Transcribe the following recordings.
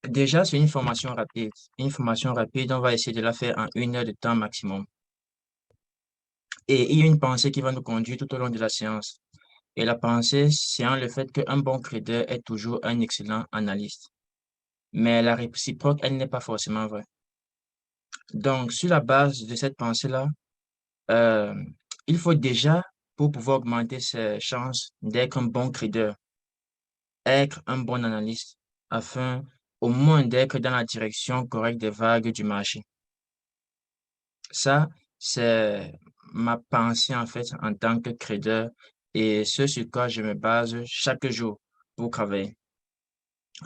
Déjà, c'est une formation rapide. Une formation rapide, on va essayer de la faire en 1 heure de temps maximum. Et il y a une pensée qui va nous conduire tout au long de la séance. Et la pensée, c'est en le fait qu'un bon trader est toujours un excellent analyste. Mais la réciproque, elle n'est pas forcément vraie. Donc, sur la base de cette pensée-là, euh, il faut déjà, pour pouvoir augmenter ses chances d'être un bon trader, être un bon analyste, afin au moins d'être dans la direction correcte des vagues du marché. Ça, c'est ma pensée en fait en tant que trader et ce sur quoi je me base chaque jour pour travailler.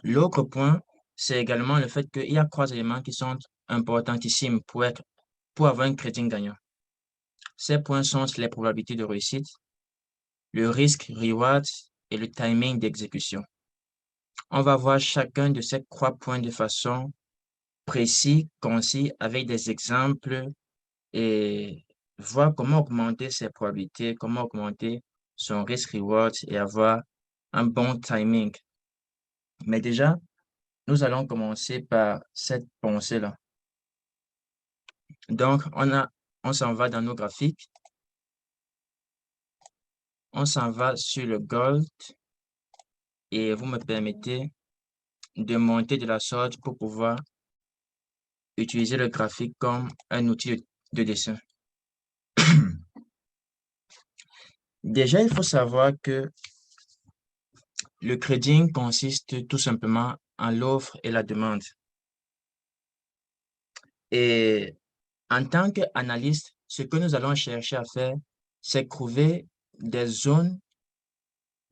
L'autre point, c'est également le fait qu'il y a 3 éléments qui sont importantissimes pour avoir un trading gagnant. Ces points sont les probabilités de réussite, le risque reward et le timing d'exécution. On va voir chacun de ces 3 points de façon précise, concis, avec des exemples et voir comment augmenter ses probabilités, comment augmenter son risque reward et avoir un bon timing. Mais déjà, nous allons commencer par cette pensée-là. Donc, on s'en va dans nos graphiques. On s'en va sur le gold et vous me permettez de monter de la sorte pour pouvoir utiliser le graphique comme un outil de dessin. Déjà, il faut savoir que le trading consiste tout simplement en l'offre et la demande. Et en tant qu'analyste, ce que nous allons chercher à faire, c'est trouver des zones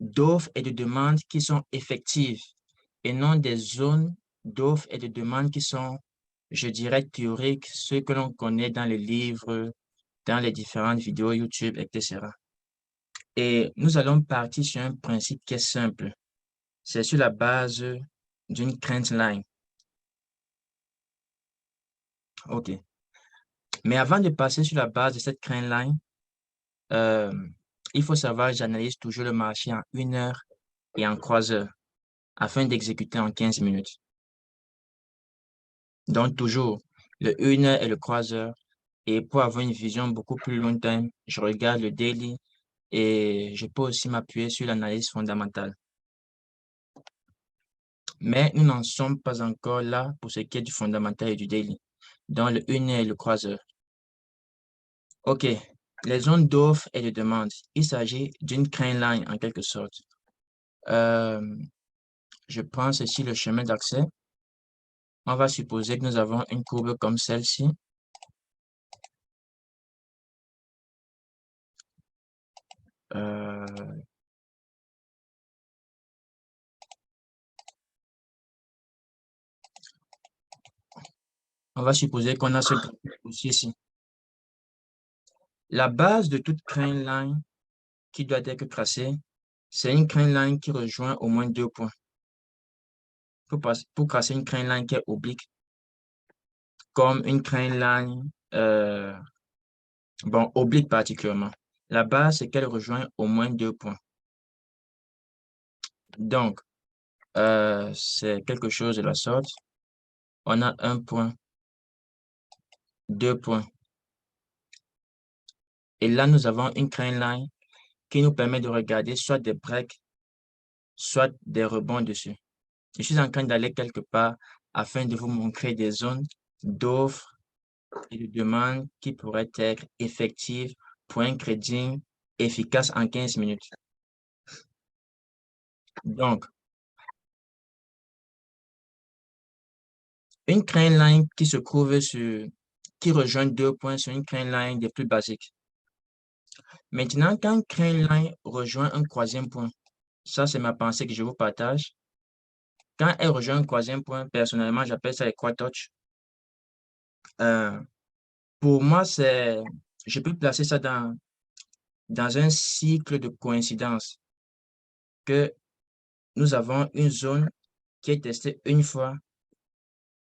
d'offre et de demande qui sont effectives et non des zones d'offre et de demande qui sont, je dirais, théoriques, ceux que l'on connaît dans les livres, dans les différentes vidéos YouTube, etc. Et nous allons partir sur un principe qui est simple. C'est sur la base d'une trend line. OK. Mais avant de passer sur la base de cette trend line, euh, il faut savoir, j'analyse toujours le marché en 1 heure et en 3 heures afin d'exécuter en 15 minutes. Donc, toujours le 1 heure et le 3 heures. Et pour avoir une vision beaucoup plus long terme, je regarde le daily et je peux aussi m'appuyer sur l'analyse fondamentale. Mais nous n'en sommes pas encore là pour ce qui est du fondamental et du daily, dans le 1 heure et le 3 heures. OK, les zones d'offre et de demande. Il s'agit d'une trend line en quelque sorte. Euh, je prends ici le chemin d'accès. On va supposer que nous avons une courbe comme celle-ci. Euh, on va supposer qu'on a ce graphique aussi ici. La base de toute trend line qui doit être tracée, c'est une trend line qui rejoint au moins 2 points. Pour tracer une trend line qui est oblique, comme une trend line, bon, oblique particulièrement. La base, c'est qu'elle rejoint au moins 2 points. Donc, c'est quelque chose de la sorte. On a 1 point, 2 points. Et là, nous avons une trend line qui nous permet de regarder soit des breaks, soit des rebonds dessus. Je suis en train d'aller quelque part afin de vous montrer des zones d'offres et de demandes qui pourraient être effectives pour un trading efficace en 15 minutes. Donc, une trend line qui rejoint 2 points sur une trend line des plus basiques. Maintenant, quand une trend line rejoint un troisième point, ça c'est ma pensée que je vous partage. Quand elle rejoint un troisième point, personnellement, j'appelle ça les quad-touch. Euh, pour moi, je peux placer ça dans un cycle de coïncidence que nous avons une zone qui est testée une fois,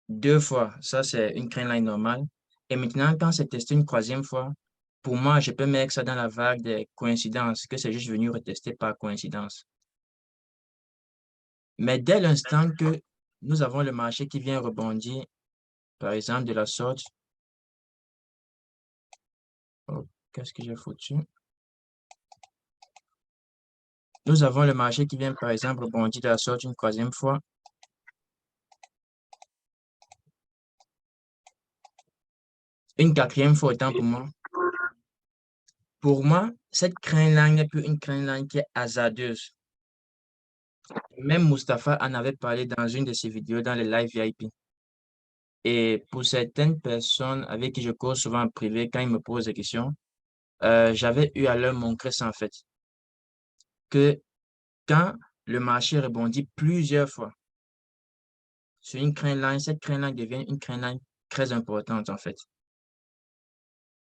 2 fois, ça c'est une trend line normale. Et maintenant, quand c'est testé une troisième fois, pour moi, je peux mettre ça dans la vague des coïncidences, que c'est juste venu retester par coïncidence. Mais dès l'instant que nous avons le marché qui vient rebondir, par exemple, de la sorte. Oh, qu'est-ce que j'ai foutu? Nous avons le marché qui vient, par exemple, rebondir de la sorte une troisième fois. Une quatrième fois autant pour moi. Pour moi, cette trend-line n'est plus une trend-line qui est hasardeuse. Même Mustapha en avait parlé dans une de ses vidéos dans les live VIP. Et pour certaines personnes avec qui je cause souvent en privé, quand ils me posent des questions, j'avais eu à leur montrer ça en fait, que quand le marché rebondit plusieurs fois sur une trendline, cette trendline devient une trendline très importante en fait.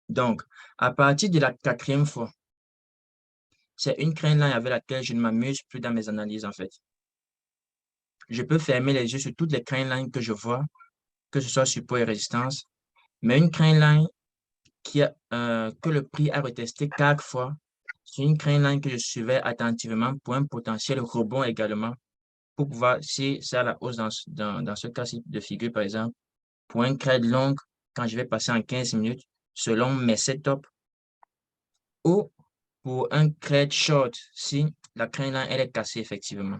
Donc, à partir de la quatrième fois, c'est une trendline avec laquelle je ne m'amuse plus dans mes analyses en fait. Je peux fermer les yeux sur toutes les trendlines que je vois, que ce soit support et résistance, mais une trendline que le prix a retesté 4 fois, c'est une trendline que je suivais attentivement pour un potentiel rebond également, pour pouvoir, si c'est à la hausse dans ce cas-ci de figure, par exemple, pour un trade long, quand je vais passer en 15 minutes, selon mes setups, ou pour un trade short, si la trendline, elle est cassée effectivement.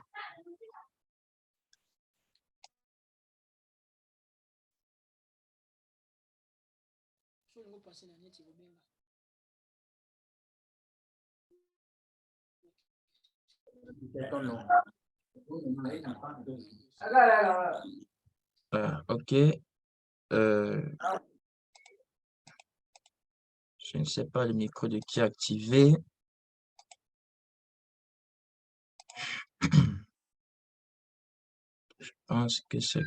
OK. Euh, je ne sais pas le micro de qui est activé. Je pense que c'est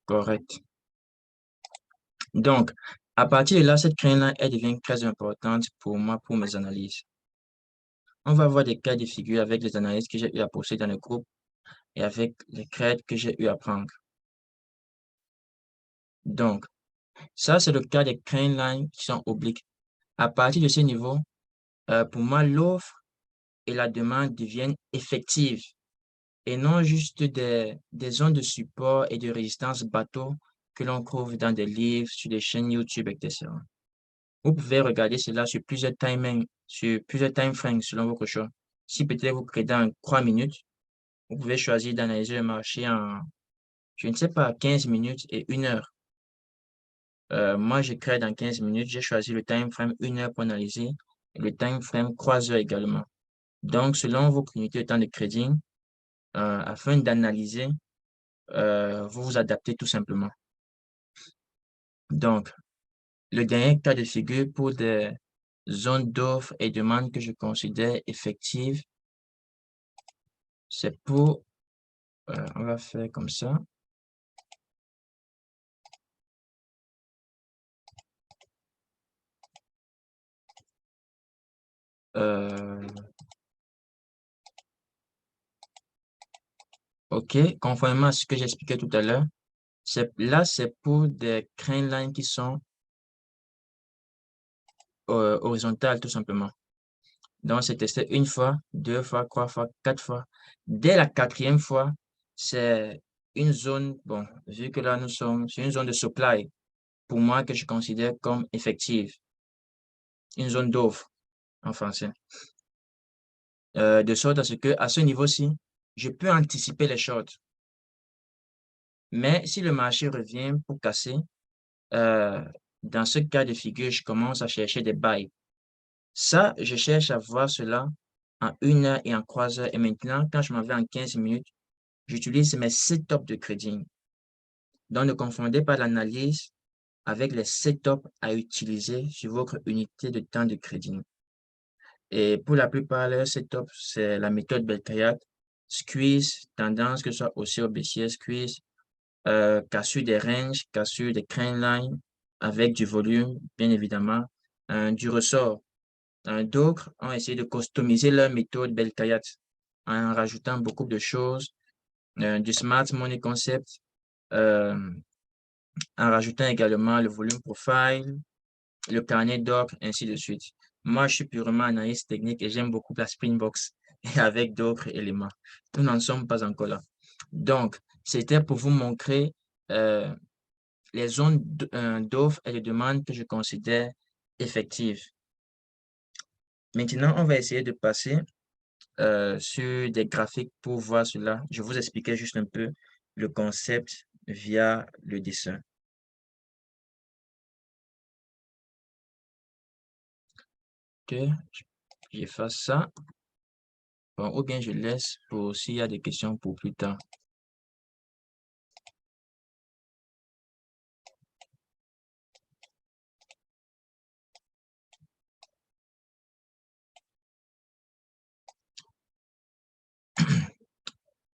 correct. Donc, à partir de là, cette crainte-là, elle devient très importante pour moi, pour mes analyses. On va voir des cas de figure avec les analyses que j'ai eu à poster dans le groupe et avec les crêtes que j'ai eu à prendre. Donc, ça, c'est le cas des crane lines qui sont obliques. À partir de ce niveau, pour moi, l'offre et la demande deviennent effectives et non juste des zones de support et de résistance bateau que l'on trouve dans des livres, sur des chaînes YouTube, etc. Vous pouvez regarder cela sur plusieurs time frames selon votre choix. Si peut-être vous créez dans 3 minutes, vous pouvez choisir d'analyser le marché en, je ne sais pas, 15 minutes et 1 heure. Moi, je crée dans 15 minutes. J'ai choisi le time frame 1 heure pour analyser et le time frame 3 heures également. Donc, selon vos unités de temps de trading, afin d'analyser, vous vous adaptez tout simplement. Donc, le dernier cas de figure pour des zones d'offres et demandes que je considère effectives, c'est pour, on va faire comme ça. Euh, OK, conformément à ce que j'expliquais tout à l'heure, c'est pour des crane lines qui sont horizontales tout simplement. Donc, c'est testé 1 fois, 2 fois, 3 fois, 4 fois. Dès la quatrième fois, c'est une zone, bon, vu que là nous sommes sur une zone de supply, pour moi que je considère comme effective, une zone d'offre en français. De sorte à ce que, à ce niveau-ci, je peux anticiper les shorts. Mais si le marché revient pour casser, euh, dans ce cas de figure, je commence à chercher des buys. Ça, je cherche à voir cela en 1 heure et en 3 heures. Et maintenant, quand je m'en vais en 15 minutes, j'utilise mes setups de trading. Donc, ne confondez pas l'analyse avec les setups à utiliser sur votre unité de temps de trading. Et pour la plupart, les setups, c'est la méthode Belkayat, squeeze, tendance, que ce soit haussière ou baissière, squeeze, cassure des ranges, cassure des trend lines, avec du volume, bien évidemment, du ressort. D'autres ont essayé de customiser leur méthode Belkayat en rajoutant beaucoup de choses, du smart money concept, euh, en rajoutant également le volume profile, le carnet d'ordre, ainsi de suite. Moi, je suis purement analyste technique et j'aime beaucoup la Springbox et avec d'autres éléments. Nous n'en sommes pas encore là. Donc, C'était pour vous montrer les zones d'offres et de demande que je considère effectives. Maintenant, on va essayer de passer sur des graphiques pour voir cela. Je vous expliquais juste un peu le concept via le dessin. Ok, j'efface ça. Bon, ou bien je laisse pour s'il y a des questions pour plus tard.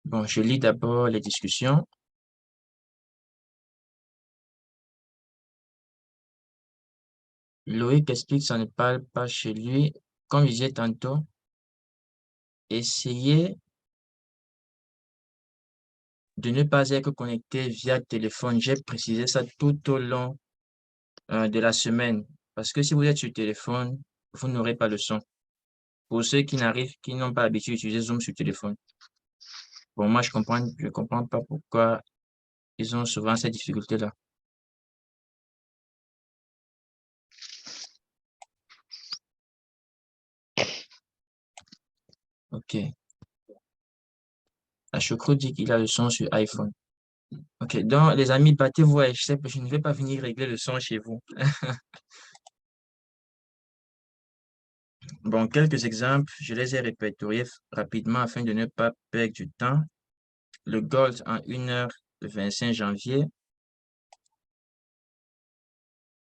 Bon, je lis d'abord les discussions. Loïc explique que ça ne parle pas chez lui. Comme je disais tantôt, essayez de ne pas être connecté via téléphone. J'ai précisé ça tout au long de la semaine. Parce que si vous êtes sur téléphone, vous n'aurez pas le son. Pour ceux qui n'ont pas l'habitude d'utiliser Zoom sur téléphone. Bon, moi, je comprends pas pourquoi ils ont souvent cette difficulté-là. OK. La choucroute dit qu'il a le son sur iPhone. OK. Donc, les amis, battez-vous. Je ne vais pas venir régler le son chez vous. Bon, quelques exemples, je les ai répertoriés rapidement afin de ne pas perdre du temps. Le Gold en 1 heure le 25 janvier,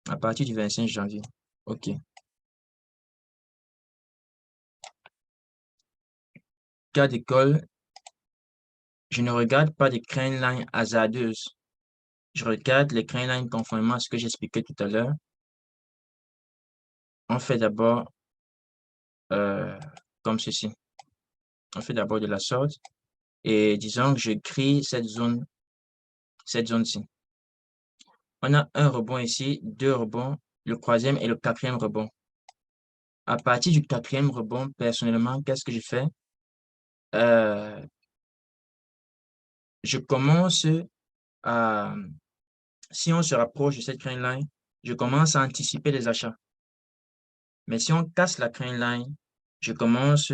à partir du 25 janvier. OK. Cas d'école, je ne regarde pas des line hasardeuses. Je regarde les line conformément à ce que j'expliquais tout à l'heure. On fait d'abord comme ceci. On fait d'abord de la sorte et disons que je crée cette zone-ci. On a un rebond ici, deux rebonds, le troisième et le quatrième rebond. À partir du quatrième rebond, personnellement, qu'est-ce que je fais? Euh, je commence à, si on se rapproche de cette trend line, je commence à anticiper les achats. Mais si on casse la trend line, je commence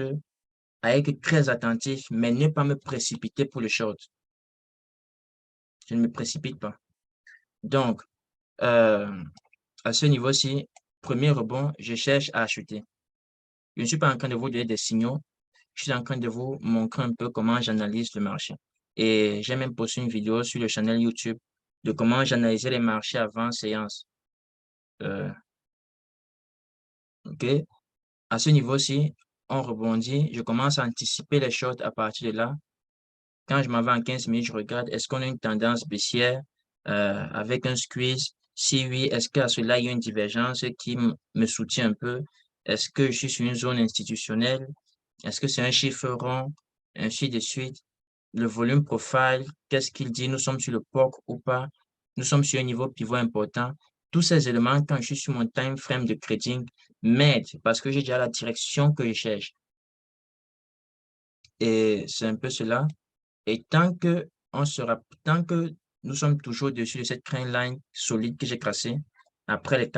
à être très attentif, mais ne pas me précipiter pour le short. Je ne me précipite pas. Donc, euh, à ce niveau-ci, premier rebond, je cherche à acheter. Je ne suis pas en train de vous donner des signaux, je suis en train de vous montrer un peu comment j'analyse le marché. Et j'ai même posté une vidéo sur le channel YouTube de comment j'analysais les marchés avant séance. Euh, OK? À ce niveau-ci, on rebondit, je commence à anticiper les shorts à partir de là. Quand je m'en vais en 15 minutes, je regarde, est-ce qu'on a une tendance baissière avec un squeeze? Si oui, est-ce qu'à cela, il y a une divergence qui me soutient un peu? Est-ce que je suis sur une zone institutionnelle? Est-ce que c'est un chiffre rond? Ainsi de suite. Le volume profile, qu'est-ce qu'il dit? Nous sommes sur le POC ou pas? Nous sommes sur un niveau pivot important. Tous ces éléments, quand je suis sur mon time frame de trading, m'aident parce que j'ai déjà la direction que je cherche. Et c'est un peu cela. Et tant que nous sommes toujours dessus de cette trend line solide que j'ai tracée, après les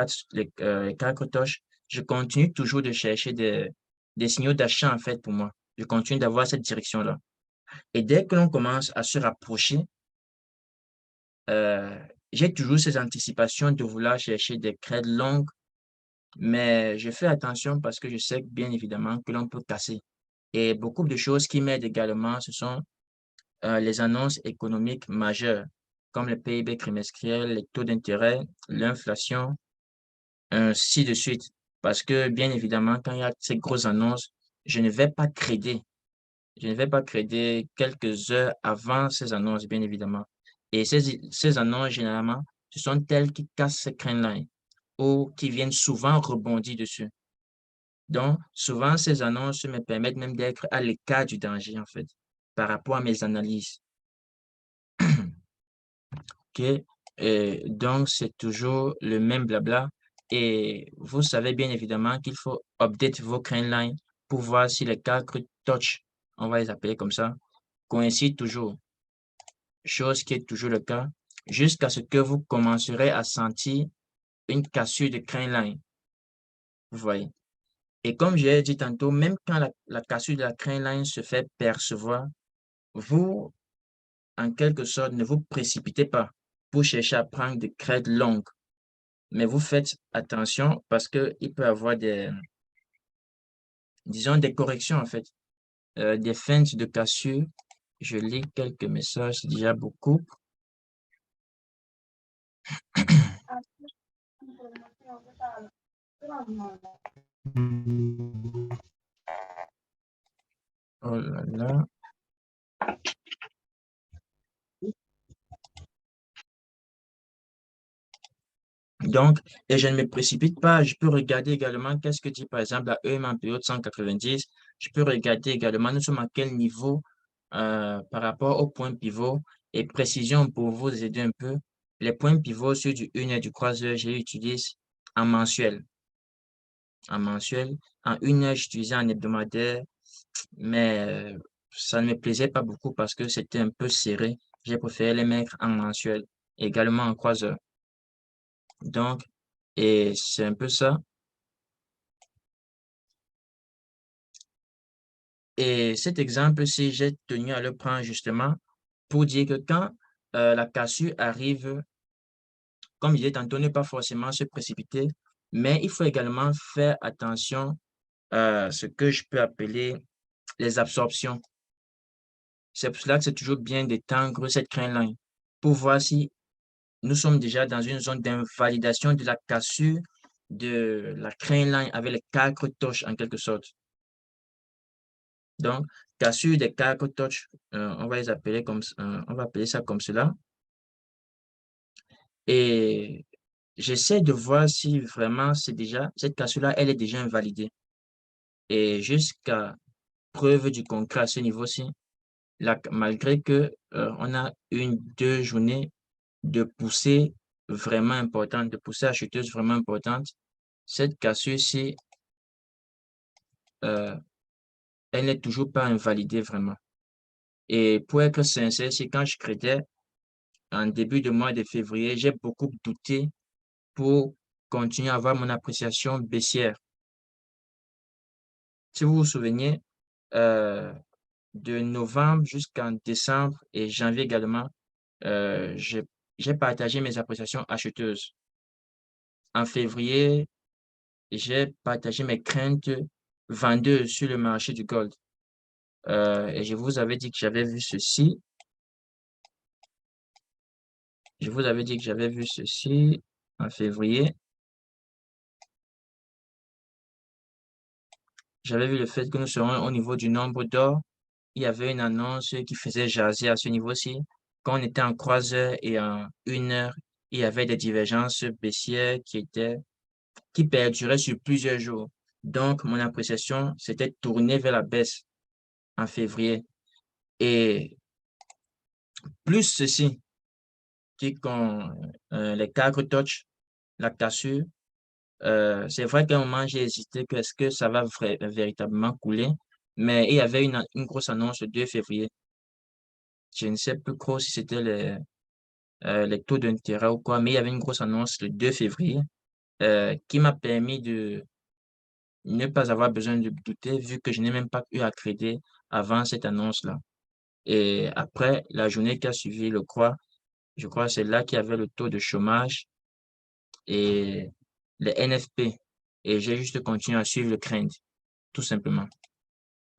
quatre touches, je continue toujours de chercher des signaux d'achat, en fait, pour moi. Je continue d'avoir cette direction-là. Et dès que l'on commence à se rapprocher, euh, j'ai toujours ces anticipations de vouloir chercher des crêtes longues, mais je fais attention parce que je sais bien évidemment que l'on peut casser. Et beaucoup de choses qui m'aident également, ce sont les annonces économiques majeures, comme le PIB trimestriel, les taux d'intérêt, l'inflation, ainsi de suite. Parce que, bien évidemment, quand il y a ces grosses annonces, je ne vais pas trader. Je ne vais pas trader quelques heures avant ces annonces, bien évidemment. Et ces annonces, généralement, ce sont elles qui cassent ces crânes-là ou qui viennent souvent rebondir dessus. Donc, souvent, ces annonces me permettent même d'être à l'écart du danger, en fait, par rapport à mes analyses. OK? Et donc, c'est toujours le même blabla. Et vous savez bien évidemment qu'il faut update vos line pour voir si les calculs touch, on va les appeler comme ça, coïncident toujours. chose qui est toujours le cas, jusqu'à ce que vous commencerez à sentir une cassure de crane-line. Vous voyez. Et comme je l'ai dit tantôt, même quand la cassure de la crane-line se fait percevoir, vous, en quelque sorte, ne vous précipitez pas pour chercher à prendre des crêtes longues. Mais vous faites attention parce qu'il peut y avoir des, disons, des corrections, en fait, des feintes de cassure. Je lis quelques messages, c'est déjà beaucoup. Oh là là. Donc, et je ne me précipite pas, je peux regarder également qu'est-ce que dit par exemple la EM en période 190. Je peux regarder également nous sommes à quel niveau par rapport au point pivot et précision pour vous aider un peu. Les points pivots sur du 1 et du croiseur, je les utilise en mensuel. En mensuel. En 1 heure, j'utilisais en hebdomadaire, mais ça ne me plaisait pas beaucoup parce que c'était un peu serré. J'ai préféré les mettre en mensuel, également en croiseur. Donc, et c'est un peu ça. Et cet exemple-ci, j'ai tenu à le prendre justement pour dire que quand la cassure arrive, comme il est tantôt, ne pas forcément se précipiter, mais il faut également faire attention à ce que je peux appeler les absorptions. C'est pour cela que c'est toujours bien d'étendre cette crane line pour voir si nous sommes déjà dans une zone d'invalidation de la cassure de la crane line avec les quatre touches en quelque sorte. Donc, cassure des quatre touches, on va les appeler comme, on va appeler ça comme cela. Et j'essaie de voir si vraiment c'est déjà, cette cassure-là, elle est déjà invalidée. Et jusqu'à preuve du concret à ce niveau-ci, malgré que on a 2 journées de poussée vraiment importante, de poussée acheteuse vraiment importante, cette cassure-ci, euh, elle n'est toujours pas invalidée vraiment. Et pour être sincère, c'est quand je créais en début de mois de février, j'ai beaucoup douté pour continuer à avoir mon appréciation baissière. Si vous vous souvenez, euh, de novembre jusqu'en décembre et janvier également, j'ai partagé mes appréciations acheteuses. En février, j'ai partagé mes craintes vendeuses sur le marché du gold. Et je vous avais dit que j'avais vu ceci. Je vous avais dit que j'avais vu ceci en février. J'avais vu le fait que nous serons au niveau du nombre d'or. Il y avait une annonce qui faisait jaser à ce niveau-ci. Quand on était en croiseur et en 1 heure, il y avait des divergences baissières qui perduraient sur plusieurs jours. Donc, mon appréciation s'était tournée vers la baisse en février. Et plus ceci, qui con, les quatre touch, la cassure, c'est vrai qu'à un moment, j'ai hésité que est-ce que ça va véritablement couler, mais il y avait une grosse annonce le 2 février. Je ne sais plus trop si c'était les taux d'intérêt ou quoi, mais il y avait une grosse annonce le 2 février qui m'a permis de ne pas avoir besoin de douter vu que je n'ai même pas eu à crédit avant cette annonce-là. Et après, la journée qui a suivi le croix, je crois que c'est là qu'il y avait le taux de chômage et les NFP. Et j'ai juste continué à suivre le trend, tout simplement.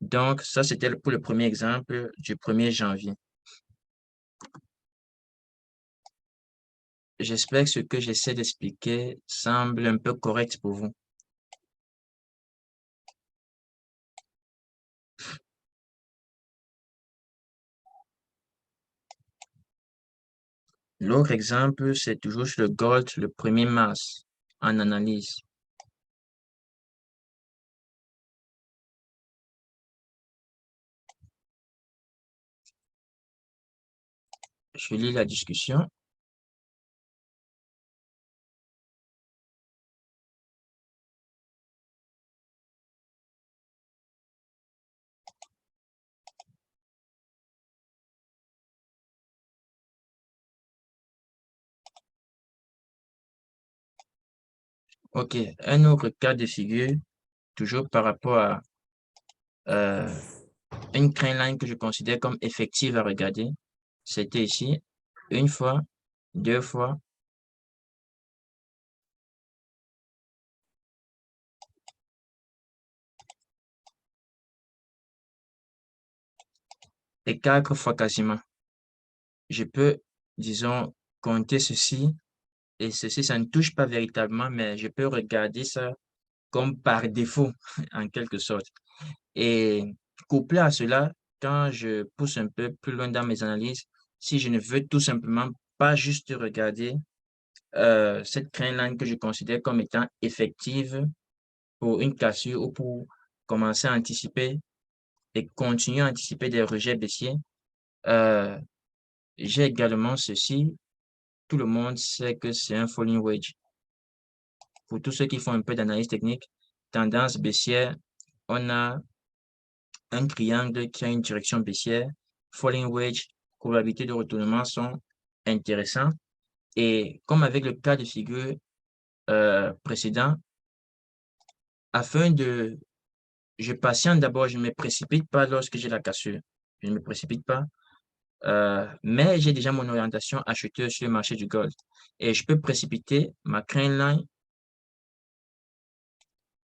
Donc, ça, c'était pour le premier exemple du 1er janvier. J'espère que ce que j'essaie d'expliquer semble un peu correct pour vous. L'autre exemple, c'est toujours sur le gold le 1er mars en analyse. Je lis la discussion. OK, un autre cas de figure, toujours par rapport à une trendline que je considère comme effective à regarder. C'était ici, une fois, deux fois, et quatre fois quasiment. Je peux, disons, compter ceci et ceci, ça ne touche pas véritablement, mais je peux regarder ça comme par défaut, en quelque sorte. Et couplé à cela, quand je pousse un peu plus loin dans mes analyses, si je ne veux tout simplement pas juste regarder cette trendline que je considère comme étant effective pour une cassure ou pour commencer à anticiper et continuer à anticiper des rejets baissiers, euh, j'ai également ceci. Tout le monde sait que c'est un falling wedge. Pour tous ceux qui font un peu d'analyse technique, tendance baissière, on a un triangle qui a une direction baissière, falling wedge, probabilité de retournement sont intéressants. Et comme avec le cas de figure précédent, afin de, je patiente d'abord, je ne me précipite pas lorsque j'ai la cassure. Je ne me précipite pas, mais j'ai déjà mon orientation acheteuse sur le marché du gold. Et je peux précipiter ma trendline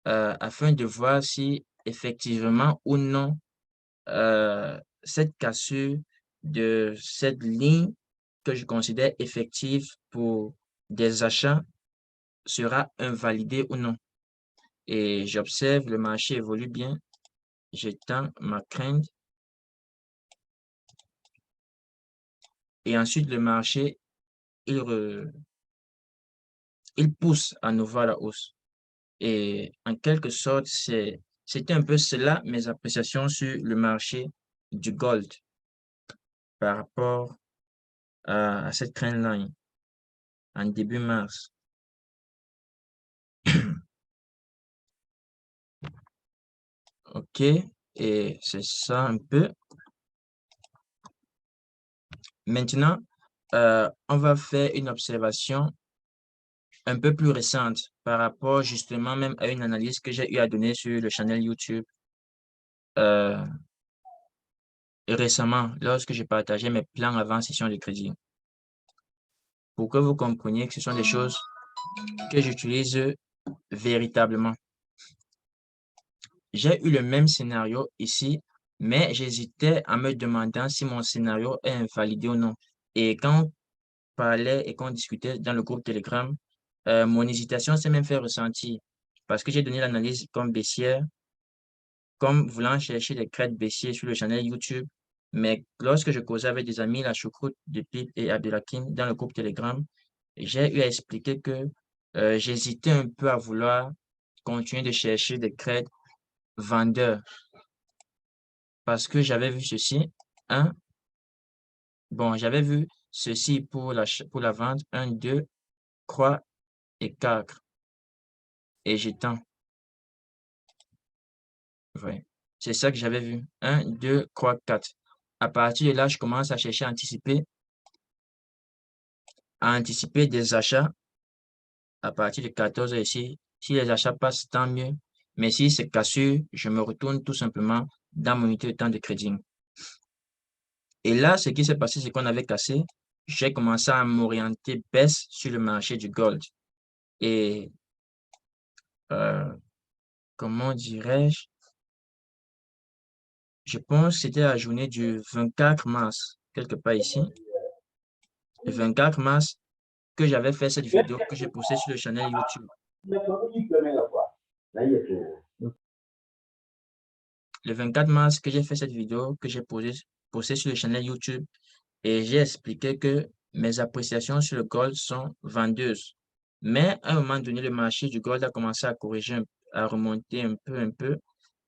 afin de voir si effectivement ou non cette cassure de cette ligne que je considère effective pour des achats sera invalidée ou non. Et j'observe le marché évolue bien. J'étends ma crainte et ensuite le marché, il, il pousse à nouveau à la hausse. Et en quelque sorte, c'était un peu cela mes appréciations sur le marché du gold par rapport à cette trendline en début mars. OK, et c'est ça un peu. Maintenant, on va faire une observation un peu plus récente par rapport justement même à une analyse que j'ai eu à donner sur le channel YouTube euh, récemment lorsque j'ai partagé mes plans avant session de crédit. Pour que vous compreniez que ce sont des choses que j'utilise véritablement. J'ai eu le même scénario ici, mais j'hésitais en me demandant si mon scénario est invalidé ou non. Et quand on parlait et qu'on discutait dans le groupe Telegram, mon hésitation s'est même fait ressentir parce que j'ai donné l'analyse comme baissière, comme voulant chercher des crêtes baissières sur le channel YouTube. Mais lorsque je causais avec des amis, la choucroute de Pip et Abdelhakim dans le groupe Telegram, j'ai eu à expliquer que j'hésitais un peu à vouloir continuer de chercher des crêtes vendeurs parce que j'avais vu ceci. Un, bon, j'avais vu ceci pour pour la vente. Un, deux, croix et quatre. Et j'étends. Ouais. C'est ça que j'avais vu. Un, deux, croix, quatre. À partir de là, je commence à chercher à anticiper des achats à partir de 14 heures ici. Si les achats passent, tant mieux. Mais si c'est cassure, je me retourne tout simplement dans mon unité de temps de crédit. Et là, ce qui s'est passé, c'est qu'on avait cassé. J'ai commencé à m'orienter baisse sur le marché du gold. Et euh, comment dirais-je? Je pense que c'était la journée du 24 mars, quelque part ici. Le 24 mars, que j'avais fait cette vidéo que j'ai postée sur le channel YouTube. Le 24 mars, que j'ai fait cette vidéo que j'ai postée sur le channel YouTube et j'ai expliqué que mes appréciations sur le gold sont vendeuses. Mais à un moment donné, le marché du gold a commencé à corriger, à remonter un peu.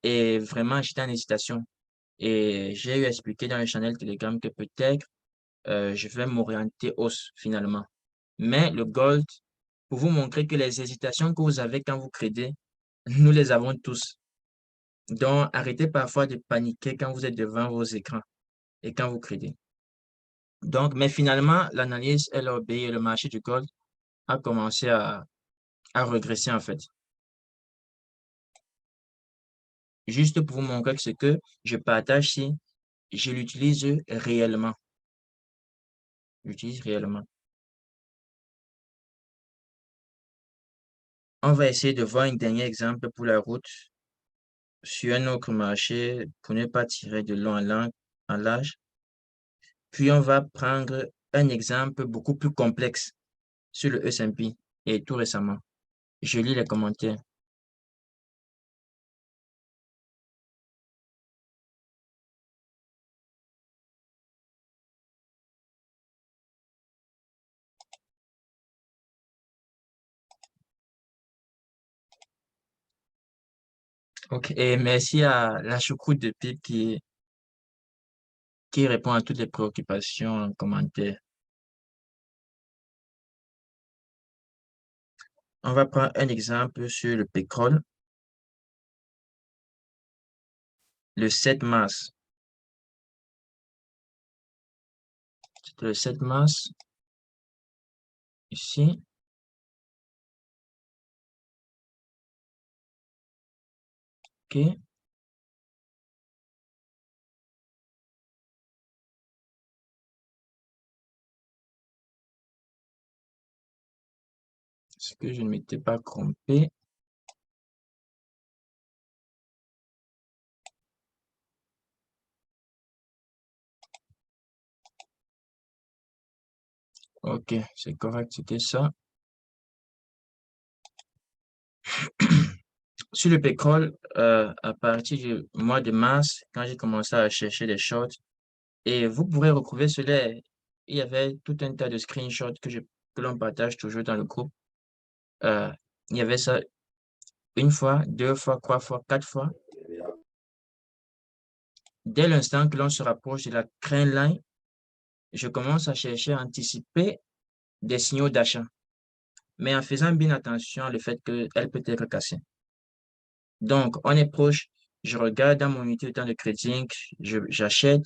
Et vraiment, j'étais en hésitation. Et j'ai eu expliqué dans le channel Telegram que peut-être je vais m'orienter hausse finalement. Mais le gold, pour vous montrer que les hésitations que vous avez quand vous tradez, nous les avons tous. Donc, arrêtez parfois de paniquer quand vous êtes devant vos écrans et quand vous tradez. Donc, mais finalement, l'analyse, elle a obéi et le marché du gold a commencé à regresser en fait. Juste pour vous montrer que ce que je partage ici, je l'utilise réellement. J'utilise réellement. On va essayer de voir un dernier exemple pour la route sur un autre marché pour ne pas tirer de long en large. Puis on va prendre un exemple beaucoup plus complexe sur le S&P et tout récemment. Je lis les commentaires. OK. Et merci à la choucroute de Pipe qui répond à toutes les préoccupations en commentaire. On va prendre un exemple sur le pétrole. Le 7 mars. C'était le 7 mars. Ici. OK. Est-ce que je ne m'étais pas trompé? OK, c'est correct, c'était ça. Sur le pétrole, à partir du mois de mars, quand j'ai commencé à chercher des shorts, et vous pourrez retrouver cela, il y avait tout un tas de screenshots que l'on partage toujours dans le groupe. Euh, il y avait ça une fois, deux fois, trois fois, quatre fois. Dès l'instant que l'on se rapproche de la trend line, je commence à chercher à anticiper des signaux d'achat, mais en faisant bien attention au fait qu'elle peut être cassée. Donc, on est proche, je regarde dans mon unité de temps de trading, j'achète,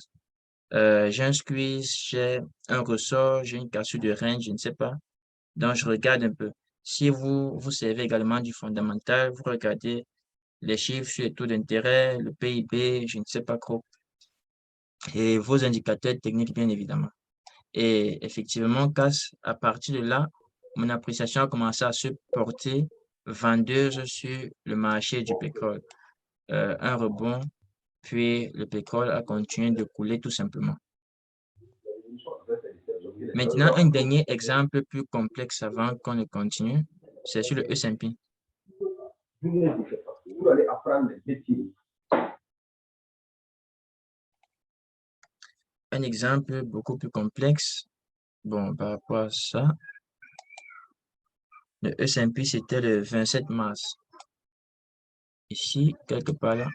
j'ai un squeeze, j'ai un ressort, j'ai une cassure de range, je ne sais pas. Donc, je regarde un peu. Si vous servez également du fondamental, vous regardez les chiffres sur les taux d'intérêt, le PIB, je ne sais pas trop, et vos indicateurs techniques, bien évidemment. Et effectivement, à partir de là, mon appréciation a commencé à se porter vendeuse sur le marché du pétrole. Un rebond, puis le pétrole a continué de couler tout simplement. Maintenant, un dernier exemple plus complexe avant qu'on ne continue, c'est sur le S&P. Un exemple beaucoup plus complexe, bon, par rapport à ça, le S&P, c'était le 27 mars. Ici, quelque part là.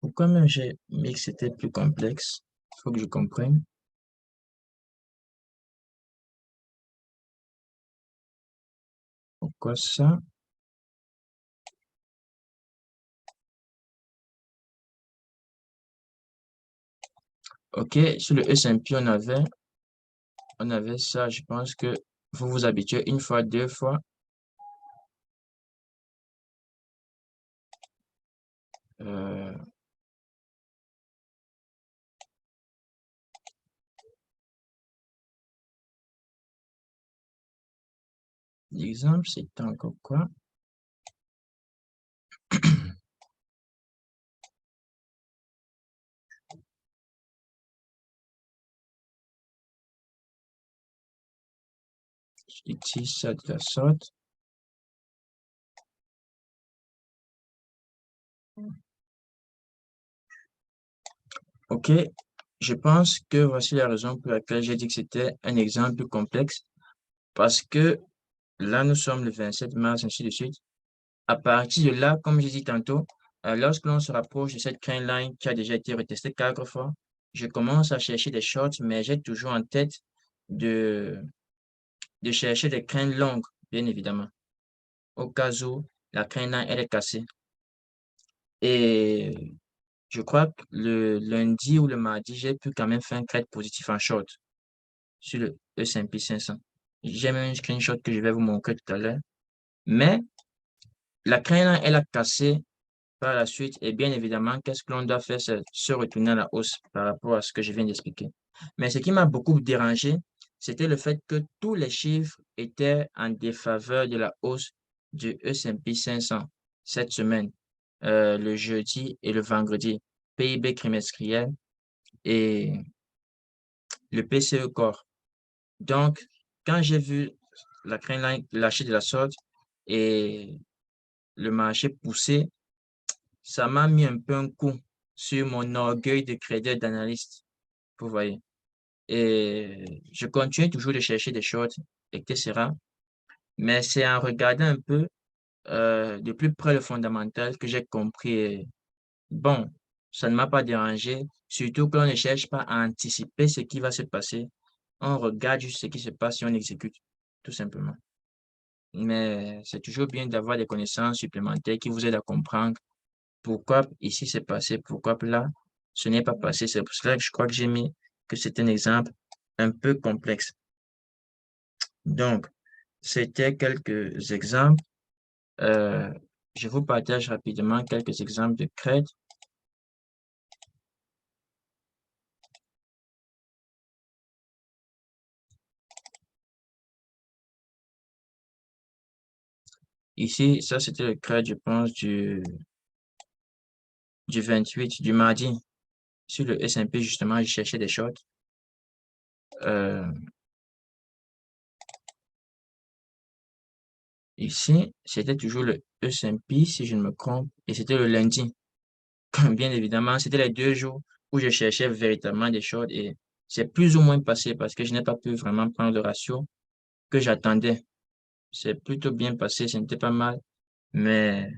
Pourquoi même j'ai mis que c'était plus complexe? Il faut que je comprenne. Pourquoi ça? OK, sur le S&P, on avait ça. Je pense que vous vous habituez une fois, deux fois. Euh, L'exemple, c'était encore quoi? J'utilise ça de la sorte. OK, je pense que voici la raison pour laquelle j'ai dit que c'était un exemple complexe. Parce que là, nous sommes le 27 mars, ainsi de suite. À partir de là, comme j'ai dit tantôt, lorsque l'on se rapproche de cette trend line qui a déjà été retestée quatre fois, je commence à chercher des shorts, mais j'ai toujours en tête de de chercher des craines longues, bien évidemment, au cas où la crainte là, elle est cassée. Et je crois que le lundi ou le mardi, j'ai pu quand même faire un trade positif en short sur le S&P 500. J'ai même un screenshot que je vais vous montrer tout à l'heure. Mais la crainte là, elle a cassé par la suite. Et bien évidemment, qu'est-ce que l'on doit faire? C'est se retourner à la hausse par rapport à ce que je viens d'expliquer. Mais ce qui m'a beaucoup dérangé, c'était le fait que tous les chiffres étaient en défaveur de la hausse du S&P 500 cette semaine, le jeudi et le vendredi. PIB trimestriel et le PCE Core. Donc, quand j'ai vu la crainte lâcher de la sorte et le marché pousser, ça m'a mis un peu un coup sur mon orgueil de crédit d'analyste, vous voyez. Et je continue toujours de chercher des shorts, etc. Mais c'est en regardant un peu de plus près le fondamental que j'ai compris. Bon, ça ne m'a pas dérangé, surtout qu'on ne cherche pas à anticiper ce qui va se passer. On regarde juste ce qui se passe et on exécute, tout simplement. Mais c'est toujours bien d'avoir des connaissances supplémentaires qui vous aident à comprendre pourquoi ici c'est passé, pourquoi là ce n'est pas passé. C'est pour cela que je crois que j'ai mis que c'est un exemple un peu complexe. Donc, c'était quelques exemples. Euh, je vous partage rapidement quelques exemples de crête. Ici, ça c'était le crête, je pense, du 28, du mardi. Sur le S&P, justement, je cherchais des shorts. Euh, ici, c'était toujours le S&P, si je ne me trompe, et c'était le lundi. Bien évidemment, c'était les 2 jours où je cherchais véritablement des shorts et c'est plus ou moins passé parce que je n'ai pas pu vraiment prendre le ratio que j'attendais. C'est plutôt bien passé, ce n'était pas mal, mais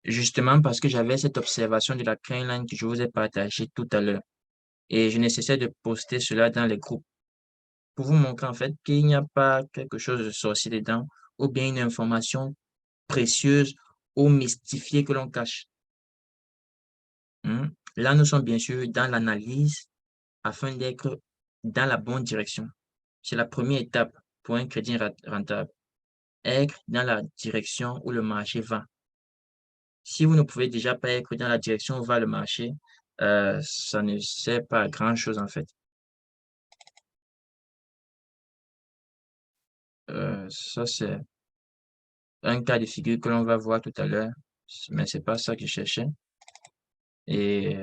justement parce que j'avais cette observation de la line que je vous ai partagée tout à l'heure et je nécessaire de poster cela dans les groupes pour vous montrer en fait qu'il n'y a pas quelque chose de sorcier dedans ou bien une information précieuse ou mystifiée que l'on cache. Hmm. Là, nous sommes bien sûr dans l'analyse afin d'être dans la bonne direction. C'est la première étape pour un crédit rentable. Être dans la direction où le marché va. Si vous ne pouvez déjà pas être dans la direction où va le marché, ça ne sert pas à grand-chose en fait. Ça, c'est un cas de figure que l'on va voir tout à l'heure, mais c'est pas ça que je cherchais. Et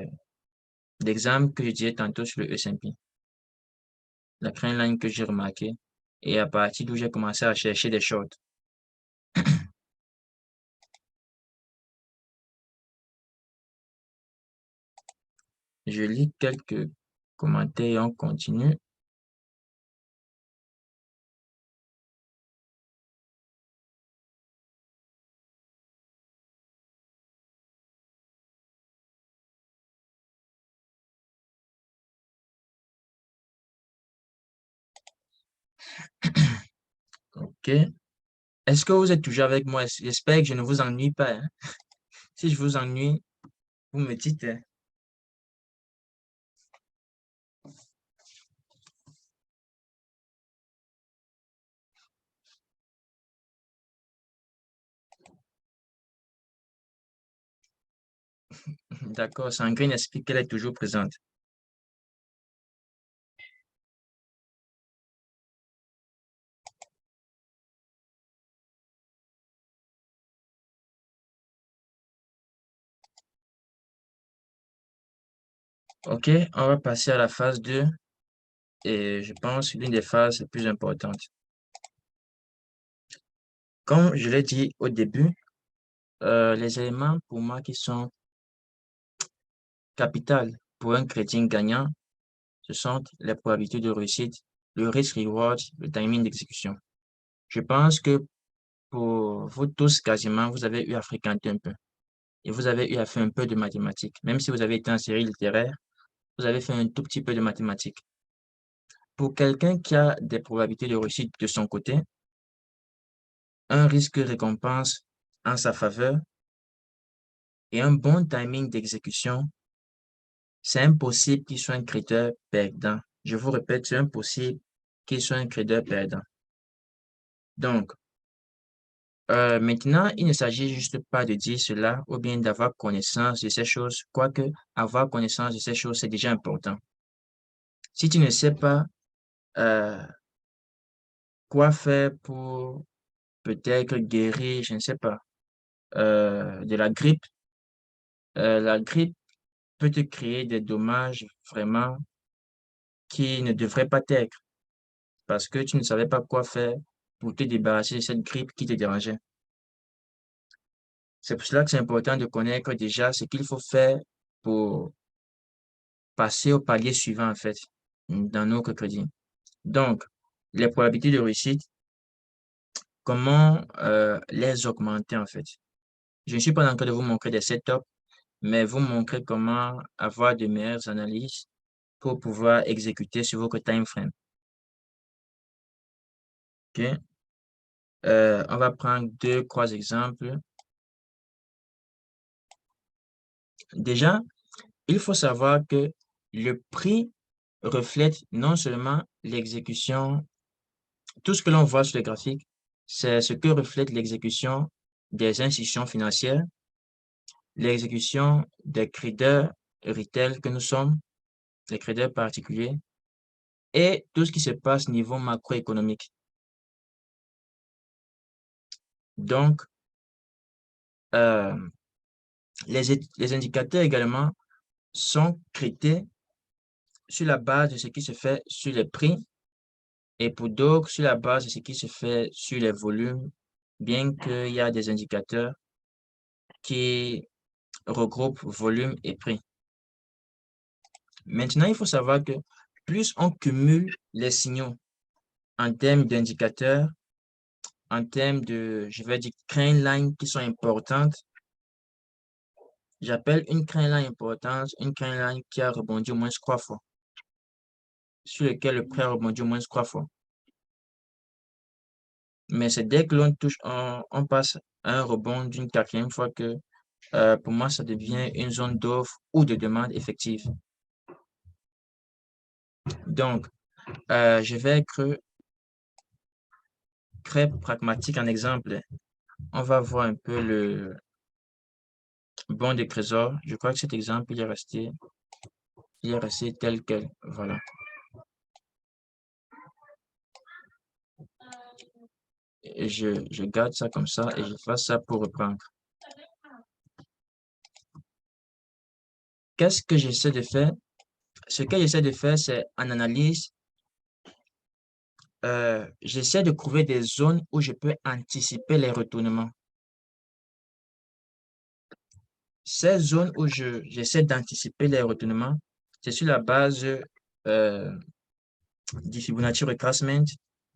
l'exemple que je disais tantôt sur le S&P, la trendline que j'ai remarqué, et à partir d'où j'ai commencé à chercher des shorts. Je lis quelques commentaires et on continue. OK. Est-ce que vous êtes toujours avec moi? J'espère que je ne vous ennuie pas, hein. Si je vous ennuie, vous me dites, hein. D'accord, Sandrine explique qu'elle est toujours présente. OK, on va passer à la phase 2 et je pense l'une des phases les plus importantes. Comme je l'ai dit au début, les éléments pour moi qui sont capitaux pour un crédit gagnant, ce sont les probabilités de réussite, le risk-reward, le timing d'exécution. Je pense que pour vous tous, quasiment, vous avez eu à fréquenter un peu et vous avez eu à faire un peu de mathématiques. Même si vous avez été en série littéraire, vous avez fait un tout petit peu de mathématiques. Pour quelqu'un qui a des probabilités de réussite de son côté, un risque-récompense en sa faveur et un bon timing d'exécution, c'est impossible qu'il soit un trader perdant. Je vous répète, c'est impossible qu'il soit un trader perdant. Donc, maintenant, il ne s'agit juste pas de dire cela ou bien d'avoir connaissance de ces choses, quoique avoir connaissance de ces choses, c'est déjà important. Si tu ne sais pas euh, quoi faire pour peut-être guérir, je ne sais pas, de la grippe peut te créer des dommages vraiment qui ne devraient pas t'être parce que tu ne savais pas quoi faire pour te débarrasser de cette grippe qui te dérangeait. C'est pour cela que c'est important de connaître déjà ce qu'il faut faire pour passer au palier suivant, en fait, dans notre crédit. Donc, les probabilités de réussite, comment les augmenter, en fait? Je ne suis pas en train de vous montrer des setups, mais vous montrer comment avoir de meilleures analyses pour pouvoir exécuter sur votre time frame. OK? On va prendre deux, trois exemples. Déjà, il faut savoir que le prix reflète non seulement l'exécution, tout ce que l'on voit sur les graphiques, c'est ce que reflète l'exécution des institutions financières, l'exécution des traders retail que nous sommes, des traders particuliers, et tout ce qui se passe au niveau macroéconomique. Donc, euh, les indicateurs également sont traités sur la base de ce qui se fait sur les prix et pour d'autres sur la base de ce qui se fait sur les volumes, bien qu'il y a des indicateurs qui regroupent volume et prix. Maintenant, il faut savoir que plus on cumule les signaux en termes d'indicateurs, en termes de, je vais dire, trend lines qui sont importantes, j'appelle une trend line importante, une trend line qui a rebondi au moins 3 fois, sur lequel le prix a rebondi au moins 3 fois. Mais c'est dès que l'on touche, on passe à un rebond d'une quatrième fois que, pour moi, ça devient une zone d'offre ou de demande effective. Donc, je vais être très pragmatique en exemple. On va voir un peu le bon des trésors. Je crois que cet exemple, il est resté tel quel. Voilà. Et je garde ça comme ça et je fais ça pour reprendre. Qu'est-ce que j'essaie de faire? Ce que j'essaie de faire, c'est en analyse, j'essaie de trouver des zones où je peux anticiper les retournements. Ces zones où j'essaie d'anticiper les retournements, c'est sur la base euh, du Fibonacci retracement.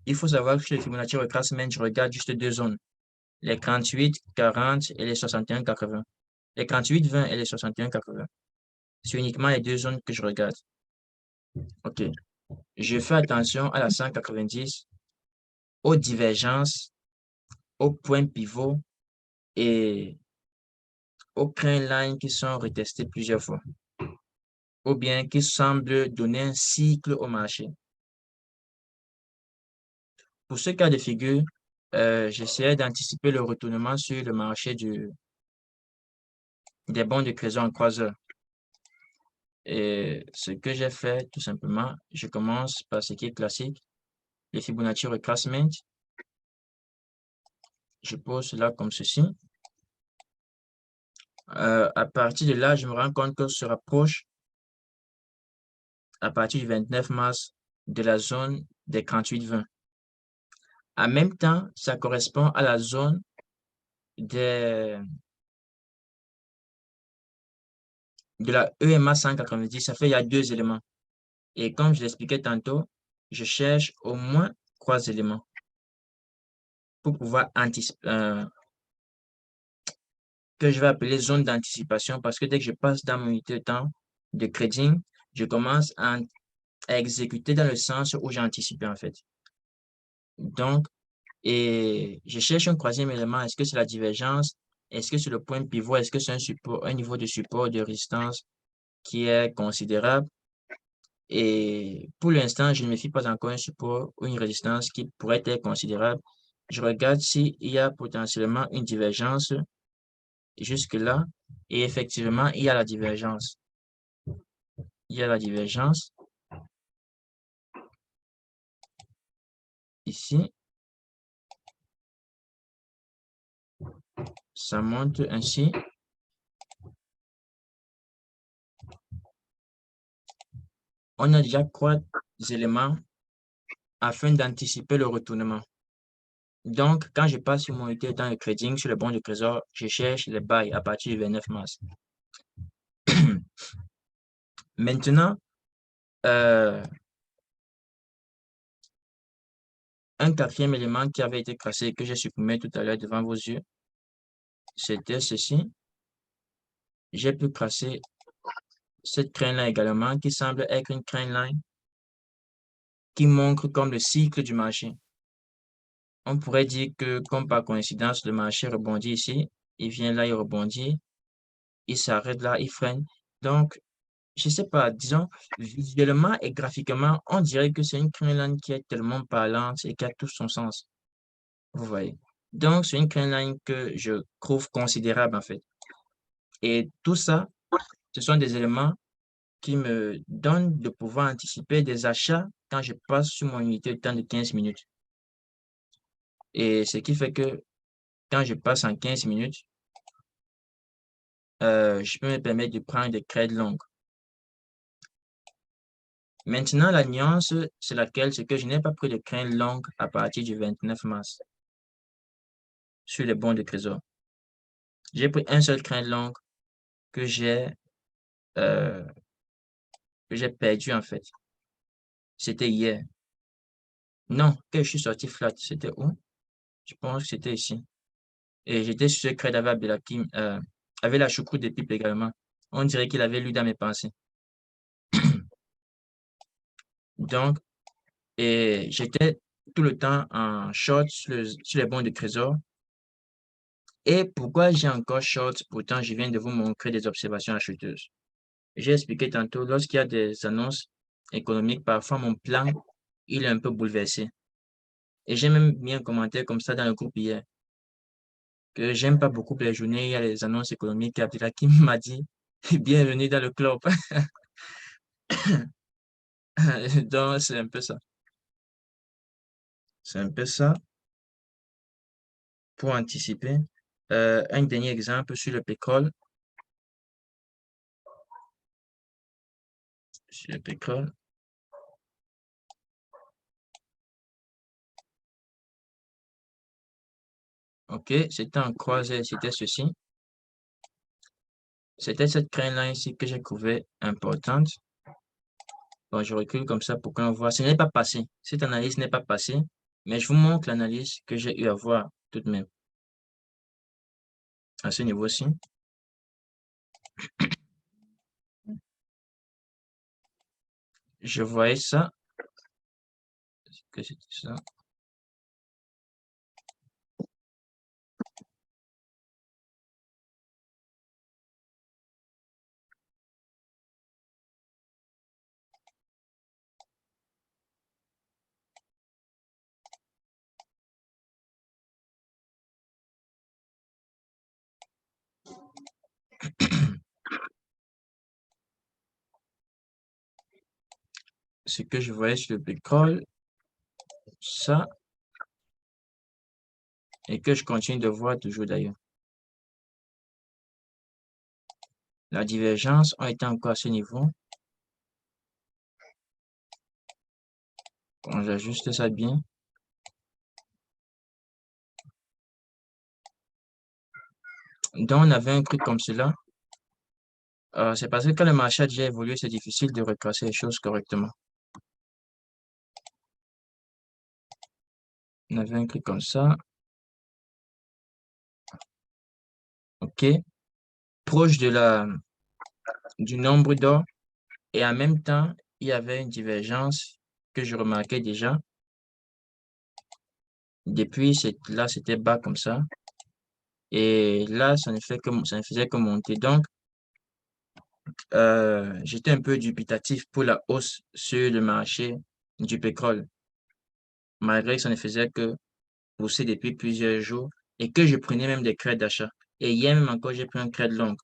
Il faut savoir que sur le Fibonacci retracement, je regarde juste deux zones, les 38, 40 et les 61, 80. Les 38, 20 et les 61, 80. C'est uniquement les deux zones que je regarde. OK. Je fais attention à la 190, aux divergences, aux points pivots et aux trend lines qui sont retestés plusieurs fois ou bien qui semblent donner un cycle au marché. Pour ce cas de figure, j'essayais d'anticiper le retournement sur le marché des bons de crédit en 3 heures. Et ce que j'ai fait, tout simplement, je commence par ce qui est classique, les Fibonacci retracement. Je pose cela comme ceci. À partir de là, je me rends compte qu'on se rapproche à partir du 29 mars de la zone des 38-20. En même temps, ça correspond à la zone des, de la EMA 190. Ça fait, il y a deux éléments. Et comme je l'expliquais tantôt, je cherche au moins 3 éléments pour pouvoir anticiper, que je vais appeler zone d'anticipation parce que dès que je passe dans mon unité de temps de trading, je commence à à exécuter dans le sens où j'ai anticipé, en fait. Donc, et je cherche un troisième élément. Est-ce que c'est la divergence? Est-ce que c'est le point pivot? Est-ce que c'est un support, un niveau de support de résistance qui est considérable? Et pour l'instant, je ne me fie pas encore un support ou une résistance qui pourrait être considérable. Je regarde s'il y a potentiellement une divergence jusque-là. Et effectivement, il y a la divergence. Il y a la divergence ici. Ça montre ainsi. On a déjà trois éléments afin d'anticiper le retournement. Donc, quand je passe sur mon unité dans le trading, sur le bon de trésor, je cherche les buy à partir du 29 mars. Maintenant, un quatrième élément qui avait été tracé et que j'ai supprimé tout à l'heure devant vos yeux, c'était ceci. J'ai pu tracer cette crème-là également qui semble être une crème-line qui montre comme le cycle du marché. On pourrait dire que, comme par coïncidence, le marché rebondit ici, il vient là, il rebondit, il s'arrête là, il freine. Donc, je sais pas, disons, visuellement et graphiquement, on dirait que c'est une crème qui est tellement parlante et qui a tout son sens. Vous voyez. Donc, c'est une crème que je trouve considérable, en fait. Et tout ça, ce sont des éléments qui me donnent de pouvoir anticiper des achats quand je passe sur mon unité de temps de 15 minutes. Et ce qui fait que quand je passe en 15 minutes, je peux me permettre de prendre des trades longues. Maintenant, la nuance, c'est laquelle? C'est que je n'ai pas pris de crème longue à partir du 29 mars sur les bons de trésor. J'ai pris un seul crème long que j'ai euh, que j'ai perdu en fait. C'était hier. Non, que je suis sorti flat. C'était où? Je pense que c'était ici. Et j'étais sur ce crête avec Abdelhakim, avec la choucroute des pipes également. On dirait qu'il avait lu dans mes pensées. Donc, et j'étais tout le temps en short sur les bons de trésor. Et pourquoi j'ai encore short? Pourtant, je viens de vous montrer des observations acheteuses. J'ai expliqué tantôt, lorsqu'il y a des annonces économiques, parfois mon plan, il est un peu bouleversé. Et j'ai même mis un commentaire comme ça dans le groupe hier, que j'aime pas beaucoup les journées, il y a les annonces économiques. Abdelhakim m'a dit, bienvenue dans le club. Donc, c'est un peu ça. C'est un peu ça pour anticiper. Un dernier exemple sur le pétrole. Sur le pétrole. OK, c'était en croisé, c'était ceci. C'était cette crème-là ici que j'ai trouvée importante. Bon, je recule comme ça pour qu'on voit. Ce n'est pas passé. Cette analyse n'est pas passée, mais je vous montre l'analyse que j'ai eu à voir tout de même à ce niveau-ci. Je voyais ça, que c'était ça. Ce que je voyais sur le pétrole, ça, et que je continue de voir toujours d'ailleurs. La divergence a été encore à ce niveau. Bon, j'ajuste ça bien. Donc, on avait un truc comme cela. C'est parce que quand le marché a déjà évolué, c'est difficile de retracer les choses correctement. On avait un truc comme ça. OK. Proche de du nombre d'or. Et en même temps, il y avait une divergence que je remarquais déjà. Depuis, là, c'était bas comme ça. Et là, ça ne faisait que monter. Donc, j'étais un peu dubitatif pour la hausse sur le marché du pétrole, malgré que ça ne faisait que pousser depuis plusieurs jours et que je prenais même des crêtes d'achat. Et hier même encore, j'ai pris un crête long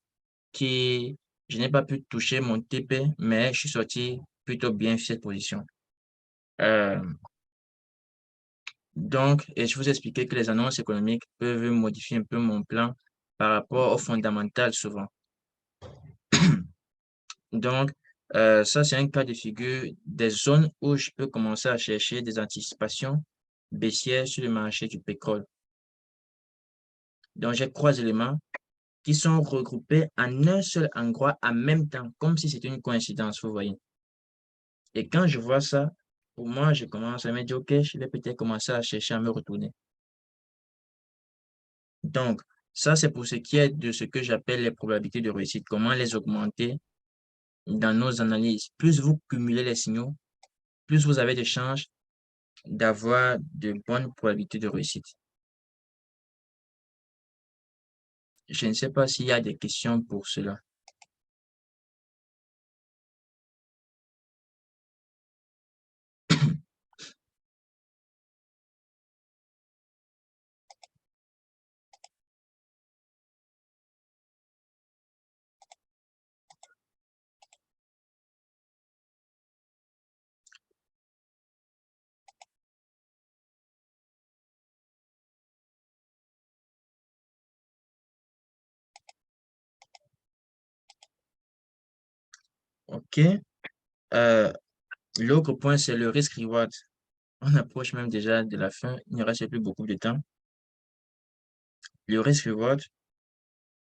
qui, je n'ai pas pu toucher mon TP, mais je suis sorti plutôt bien sur cette position. Euh, donc, et je vous expliquais que les annonces économiques peuvent modifier un peu mon plan par rapport aux fondamentales souvent. Donc, ça, c'est un cas de figure des zones où je peux commencer à chercher des anticipations baissières sur le marché du pétrole. Donc, j'ai trois éléments qui sont regroupés en un seul endroit en même temps, comme si c'était une coïncidence, vous voyez. Et quand je vois ça, pour moi, je commence à me dire, OK, je vais peut-être commencer à chercher à me retourner. Donc, ça, c'est pour ce qui est de ce que j'appelle les probabilités de réussite, comment les augmenter dans nos analyses. Plus vous cumulez les signaux, plus vous avez de chances d'avoir de bonnes probabilités de réussite. Je ne sais pas s'il y a des questions pour cela. OK. Euh, L'autre point, c'est le risk-reward. On approche même déjà de la fin. Il ne reste plus beaucoup de temps. Le risk-reward,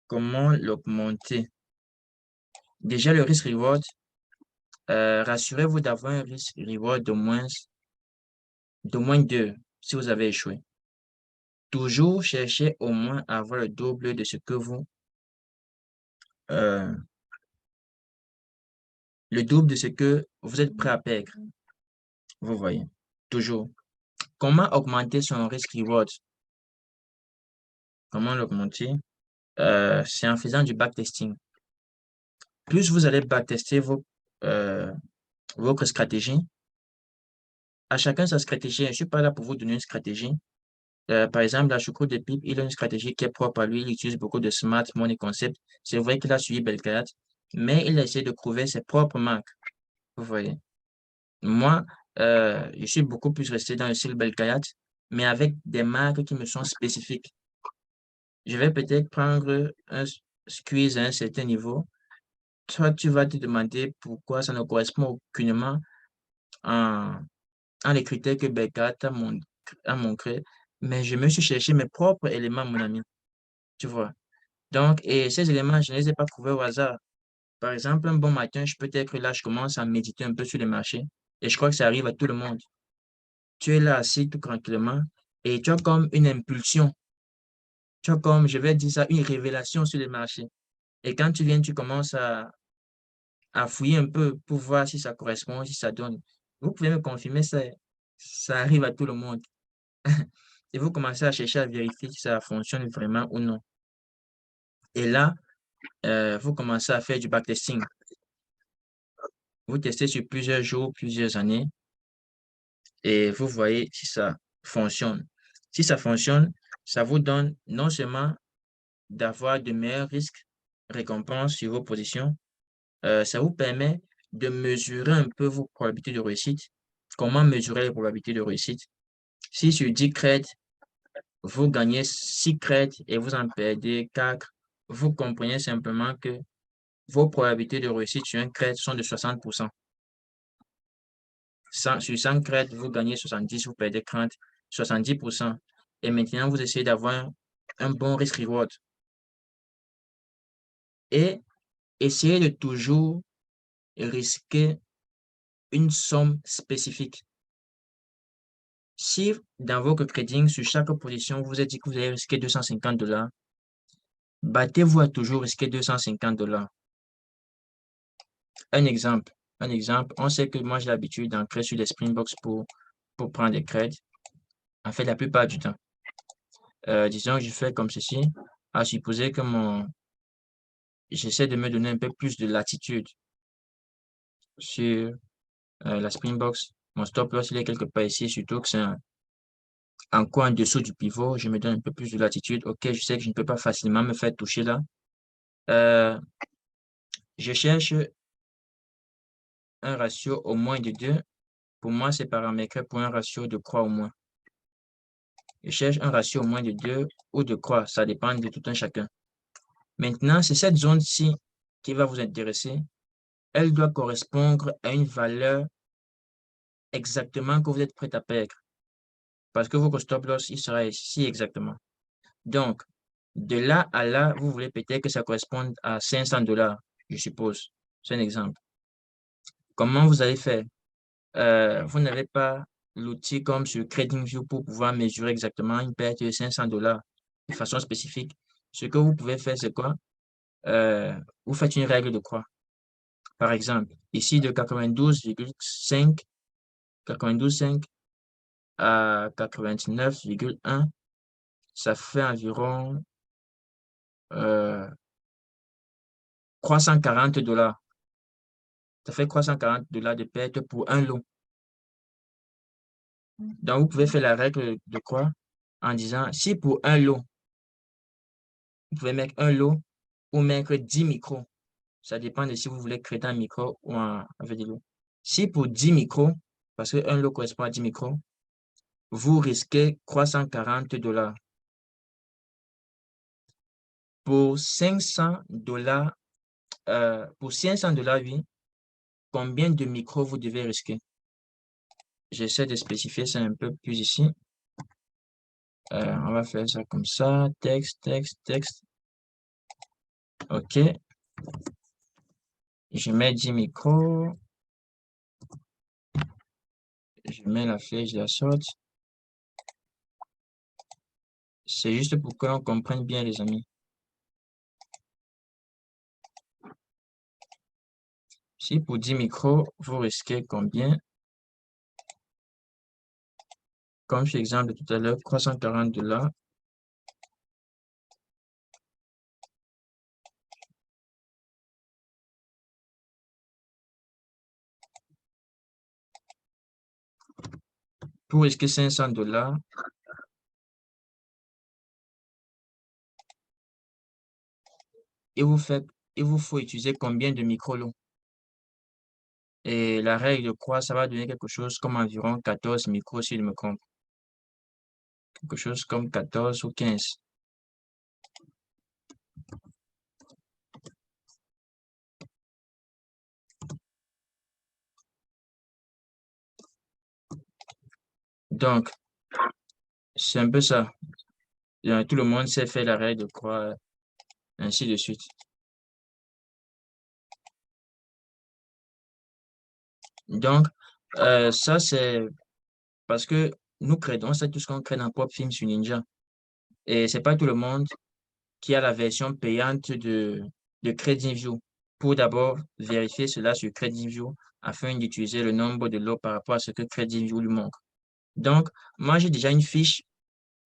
comment l'augmenter? Déjà, le risk-reward, rassurez-vous d'avoir un risk-reward de moins 2 si vous avez échoué. Toujours cherchez au moins à avoir le double de ce que euh, le double de ce que vous êtes prêt à perdre. Vous voyez. Toujours. Comment augmenter son risk-reward? Comment l'augmenter? C'est en faisant du backtesting. Plus vous allez backtester euh, votre stratégie, à chacun sa stratégie. Je ne suis pas là pour vous donner une stratégie. Par exemple, la choucroute de Pipe, il a une stratégie qui est propre à lui. Il utilise beaucoup de smart money concept. C'est vrai qu'il a suivi Belkayat, mais il a essayé de trouver ses propres marques. Vous voyez. Moi, je suis beaucoup plus resté dans le style Belkayat, mais avec des marques qui me sont spécifiques. Je vais peut-être prendre un squeeze à un certain niveau. Toi, tu vas te demander pourquoi ça ne correspond aucunement en, en les critères que Belkayat a montré. Mais je me suis cherché mes propres éléments, mon ami. Tu vois. Donc, et ces éléments, je ne les ai pas trouvés au hasard. Par exemple, un bon matin, je peux être là, je commence à méditer un peu sur les marchés. Et je crois que ça arrive à tout le monde. Tu es là assis tout tranquillement et tu as comme une impulsion. Tu as comme, je vais dire ça, une révélation sur les marchés. Et quand tu viens, tu commences à fouiller un peu pour voir si ça correspond, si ça donne. Vous pouvez me confirmer, ça arrive à tout le monde. Et vous commencez à chercher à vérifier si ça fonctionne vraiment ou non. Et là, vous commencez à faire du backtesting. Vous testez sur plusieurs jours, plusieurs années et vous voyez si ça fonctionne. Si ça fonctionne, ça vous donne non seulement d'avoir de meilleurs risques, récompenses sur vos positions, ça vous permet de mesurer un peu vos probabilités de réussite. Comment mesurer les probabilités de réussite? Si sur 10 crêtes, vous gagnez 6 crêtes et vous en perdez 4, vous comprenez simplement que vos probabilités de réussite sur un crête sont de 60%. Sur 100 crêtes, vous gagnez 70, vous perdez 30, 70%. Et maintenant, vous essayez d'avoir un bon risk-reward. Et essayez de toujours risquer une somme spécifique. Si dans votre trading, sur chaque position, vous vous êtes dit que vous allez risquer 250 $, battez-vous à toujours risquer 250 $. Un exemple, un exemple, on sait que moi, j'ai l'habitude d'ancrer sur les Springboks pour prendre des crêtes. En fait, la plupart du temps. Disons que je fais comme ceci, à supposer que j'essaie de me donner un peu plus de latitude sur la Springboks. Mon stop loss, il est quelque part ici, surtout que c'est un coin en dessous du pivot. Je me donne un peu plus de latitude. OK, je sais que je ne peux pas facilement me faire toucher là. Euh, je cherche un ratio au moins de 2. Pour moi, c'est paramétré pour un ratio de croix au moins. Je cherche un ratio au moins de 2 ou de croix. Ça dépend de tout un chacun. Maintenant, c'est cette zone-ci qui va vous intéresser. Elle doit correspondre à une valeur exactement que vous êtes prêt à perdre. Parce que votre stop loss, il sera ici exactement. Donc, de là à là, vous voulez peut-être que ça corresponde à 500 $, je suppose. C'est un exemple. Comment vous allez faire? Vous n'avez pas l'outil comme sur TradingView pour pouvoir mesurer exactement une perte de 500 $ de façon spécifique. Ce que vous pouvez faire, c'est quoi? Euh, vous faites une règle de croix. Par exemple, ici de 92,5 à 99,1, ça fait environ 340 $. Ça fait 340 $ de perte pour un lot. Donc, vous pouvez faire la règle de croix en disant, si pour un lot, vous pouvez mettre un lot ou mettre 10 micros. Ça dépend de si vous voulez créer un micro ou avec des lots. Si pour 10 micros, parce qu'un lot correspond à 10 micros, vous risquez 340 $. Pour 500 $, pour 500 $, oui, combien de micros vous devez risquer? J'essaie de spécifier ça un peu plus ici. On va faire ça comme ça. Texte, texte, texte. OK. Je mets 10 micros. Je mets la flèche de la sorte. C'est juste pour que l'on comprenne bien, les amis. Si pour 10 micros, vous risquez combien? Comme sur l'exemple de tout à l'heure, 340 $. Pour risquer 500 $, il vous fait, il vous faut utiliser combien de micro-lots? Et la règle de croix, ça va donner quelque chose comme environ 14 micros, si je me trompe. Quelque chose comme 14 ou 15. Donc, c'est un peu ça. Tout le monde sait faire la règle de croix, ainsi de suite. Donc, ça, c'est parce que nous créons, c'est tout ce qu'on crée dans PopFilm sur Ninja. Et c'est pas tout le monde qui a la version payante de TradingView pour d'abord vérifier cela sur TradingView afin d'utiliser le nombre de lots par rapport à ce que TradingView lui montre. Donc, moi, j'ai déjà une fiche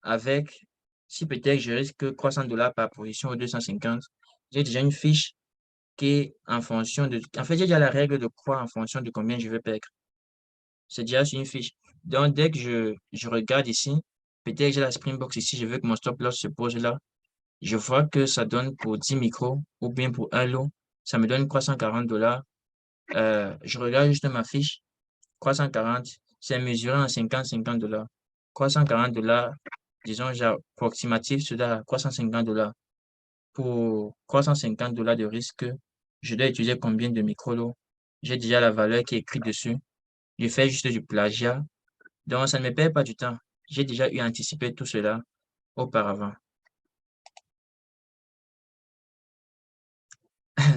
avec, si peut-être je risque 300 $ par position ou 250, j'ai déjà une fiche qui est en fonction de, en fait, j'ai déjà la règle de croix en fonction de combien je veux perdre. C'est déjà sur une fiche. Donc, dès que je regarde ici, peut-être que j'ai la Springbox ici, je veux que mon stop loss se pose là. Je vois que ça donne pour 10 micros ou bien pour un lot, ça me donne 340 $. Je regarde juste ma fiche. 340, c'est mesuré en 50-50 $. 340 $, disons, j'approximatif cela à 350 $. Pour 350 $ de risque, je dois utiliser combien de micro-lots? J'ai déjà la valeur qui est écrite dessus. Je fais juste du plagiat. Donc, ça ne me perd pas du temps. J'ai déjà eu anticipé tout cela auparavant.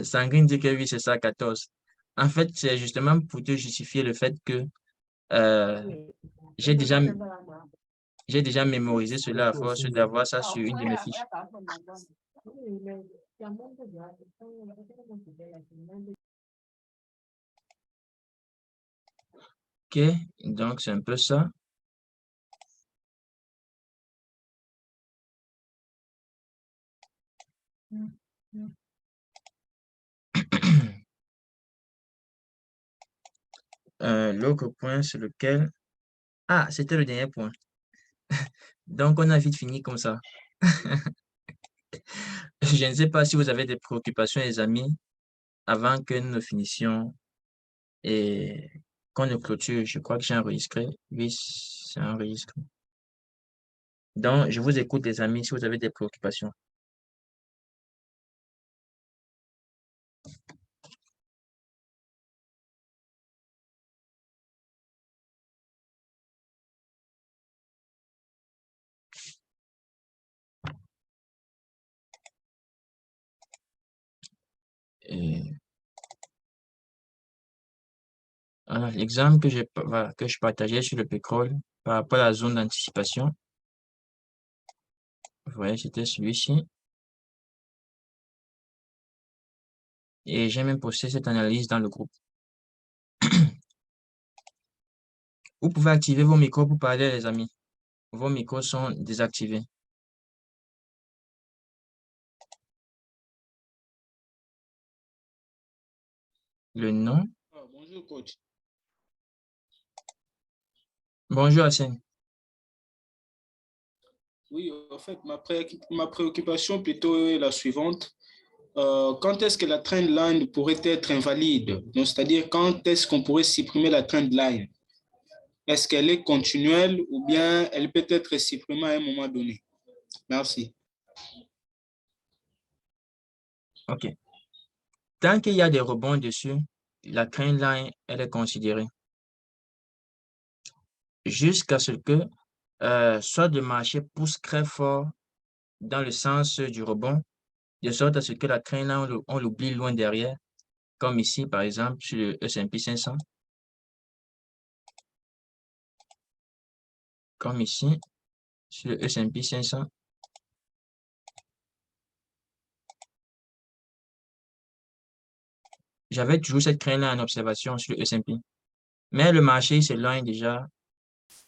Sandrine dit que oui, c'est ça, 14. En fait, c'est justement pour te justifier le fait que euh, j'ai déjà, j'ai déjà mémorisé cela à force d'avoir ça sur une de mes fiches. OK, donc c'est un peu ça. L'autre point sur lequel... Ah, c'était le dernier point. Donc, on a vite fini comme ça. Je ne sais pas si vous avez des préoccupations, les amis, avant que nous ne finissions et qu'on ne clôture. Je crois que j'ai enregistré. Oui, c'est enregistré. Donc, je vous écoute, les amis, si vous avez des préoccupations. Et, alors, l'exemple voilà, que je partageais sur le pétrole par rapport à la zone d'anticipation, vous voyez, c'était celui-ci. Et j'ai même posté cette analyse dans le groupe. Vous pouvez activer vos micros pour parler, les amis. Vos micros sont désactivés. Le nom. Bonjour, coach. Bonjour, Hassan. Oui, en fait, ma préoccupation plutôt est la suivante. Quand est-ce que la trend line pourrait être invalide? Donc, c'est-à-dire, quand est-ce qu'on pourrait supprimer la trend line? Est-ce qu'elle est continuelle ou bien elle peut être supprimée à un moment donné? Merci. OK. Tant qu'il y a des rebonds dessus, la trend line, elle est considérée. Jusqu'à ce que soit le marché pousse très fort dans le sens du rebond, de sorte à ce que la trend line, on l'oublie loin derrière, comme ici, par exemple, sur le S&P 500, comme ici, sur le S&P 500. J'avais toujours cette trend line en observation sur le S&P. Mais le marché s'éloigne déjà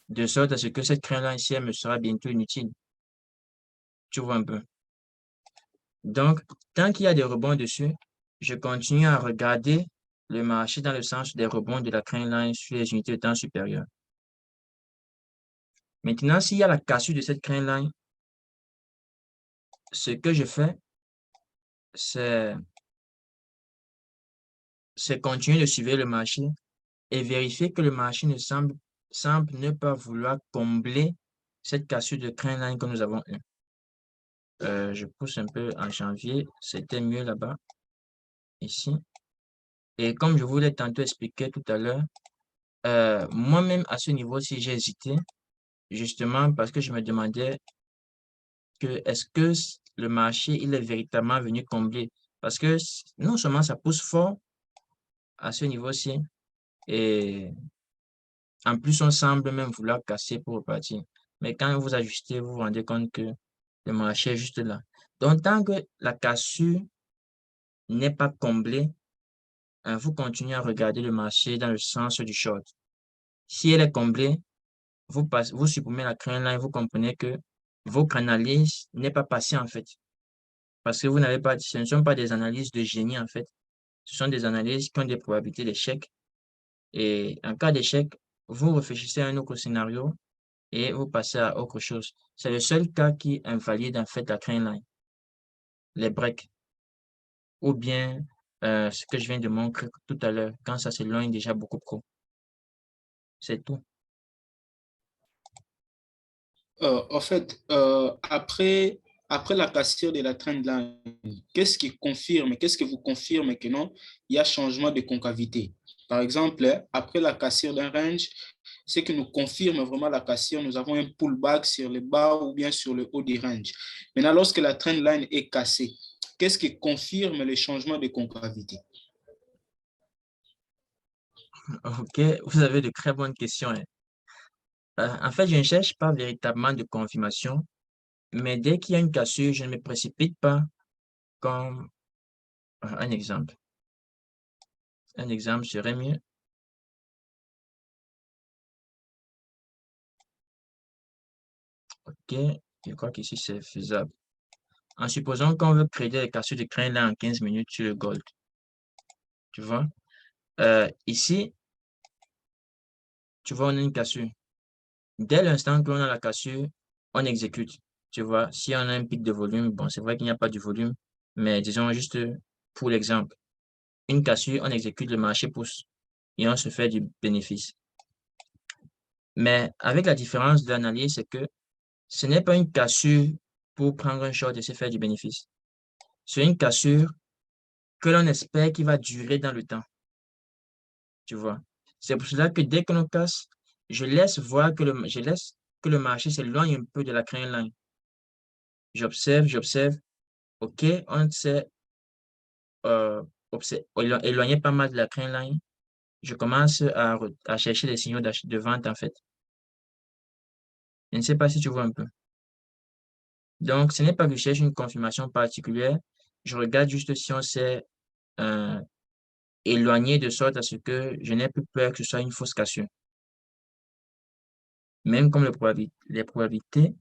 de sorte à ce que cette trend line ici, elle me sera bientôt inutile. Tu vois un peu. Donc, tant qu'il y a des rebonds dessus, je continue à regarder le marché dans le sens des rebonds de la trend line sur les unités de temps supérieures. Maintenant, s'il y a la cassure de cette trend line, ce que je fais, c'est continuer de suivre le marché et vérifier que le marché semble ne pas vouloir combler cette cassure de trend line que nous avons eue. Je pousse un peu en janvier, c'était mieux là-bas, ici. Et comme je vous l'ai tantôt expliqué tout à l'heure, moi-même à ce niveau-ci, j'ai hésité, justement parce que je me demandais que est-ce que le marché, il est véritablement venu combler? Parce que non seulement ça pousse fort à ce niveau-ci, et en plus, on semble même vouloir casser pour repartir. Mais quand vous ajustez, vous vous rendez compte que le marché est juste là. Donc, tant que la cassure n'est pas comblée, vous continuez à regarder le marché dans le sens du short. Si elle est comblée, vous supprimez la trend line, vous comprenez que votre analyse n'est pas passée en fait. Parce que vous n'avez pas, ce ne sont pas des analyses de génie en fait. Ce sont des analyses qui ont des probabilités d'échec. Et en cas d'échec, vous réfléchissez à un autre scénario et vous passez à autre chose. C'est le seul cas qui invalide en fait la trend line, les breaks, ou bien ce que je viens de montrer tout à l'heure, quand ça s'éloigne déjà beaucoup trop. C'est tout. En fait, après la cassure de la trend line, qu'est-ce que vous confirmez que non, il y a changement de concavité? Par exemple, après la cassure d'un range, ce qui nous confirme vraiment la cassure, nous avons un pullback sur le bas ou bien sur le haut du range. Maintenant, lorsque la trend line est cassée, qu'est-ce qui confirme le changement de concavité? OK, vous avez de très bonnes questions, hein. En fait, je ne cherche pas véritablement de confirmation, mais dès qu'il y a une cassure, je ne me précipite pas comme un exemple. Un exemple serait mieux. OK, je crois qu'ici, c'est faisable. En supposant qu'on veut créer les cassures de crin là en 15 minutes sur le Gold. Tu vois? Ici, tu vois, on a une cassure. Dès l'instant qu'on a la cassure, on exécute. Tu vois? Si on a un pic de volume, bon, c'est vrai qu'il n'y a pas de volume, mais disons juste pour l'exemple, une cassure, on exécute, le marché pousse et on se fait du bénéfice. Mais avec la différence de l'analyse, c'est que ce n'est pas une cassure pour prendre un short et se faire du bénéfice. C'est une cassure que l'on espère qu'il va durer dans le temps. Tu vois? C'est pour cela que dès que l'on casse, je laisse que le marché s'éloigne un peu de la crane line. J'observe. OK, on s'est éloigné pas mal de la crane line. Je commence à chercher les signaux de vente, en fait. Je ne sais pas si tu vois un peu. Donc, ce n'est pas que je cherche une confirmation particulière. Je regarde juste si on s'est euh, éloigné de sorte à ce que je n'ai plus peur que ce soit une fausse cassure. Même comme les probabilités,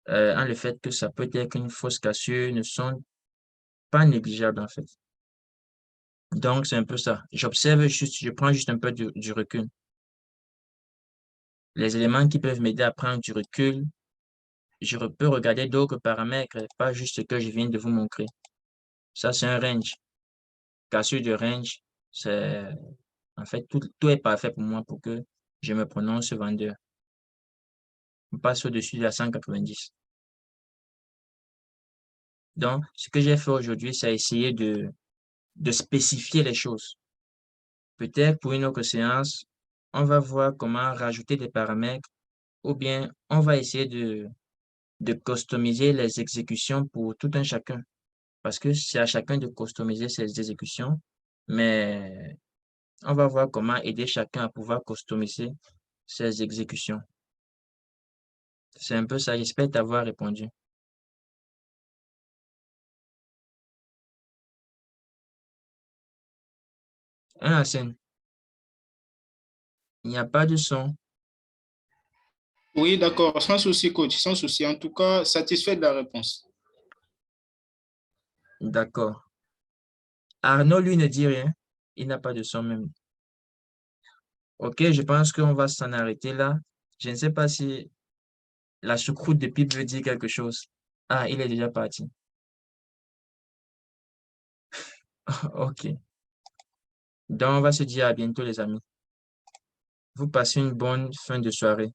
en le fait que ça peut être une fausse cassure ne sont pas négligeables, en fait. Donc, c'est un peu ça. J'observe juste, je prends juste un peu du recul. Les éléments qui peuvent m'aider à prendre du recul, peux regarder d'autres paramètres, pas juste ce que je viens de vous montrer. Ça, c'est un range. Cassure de range, c'est, en fait, tout est parfait pour moi pour que je me prononce vendeur. On passe au-dessus de la 190. Donc, ce que j'ai fait aujourd'hui, c'est essayer de spécifier les choses. Peut-être pour une autre séance, on va voir comment rajouter des paramètres ou bien on va essayer de customiser les exécutions pour tout un chacun. Parce que c'est à chacun de customiser ses exécutions, mais on va voir comment aider chacun à pouvoir customiser ses exécutions. C'est un peu ça. J'espère t'avoir répondu. Hassan, il n'y a pas de son. Oui, d'accord, sans souci, coach, sans souci. En tout cas, satisfait de la réponse. D'accord. Arnaud, lui, ne dit rien. Il n'a pas de son même. OK, je pense qu'on va s'en arrêter là. Je ne sais pas si la choucroute de pipe veut dire quelque chose. Ah, il est déjà parti. OK. Donc, on va se dire à bientôt, les amis. Vous passez une bonne fin de soirée.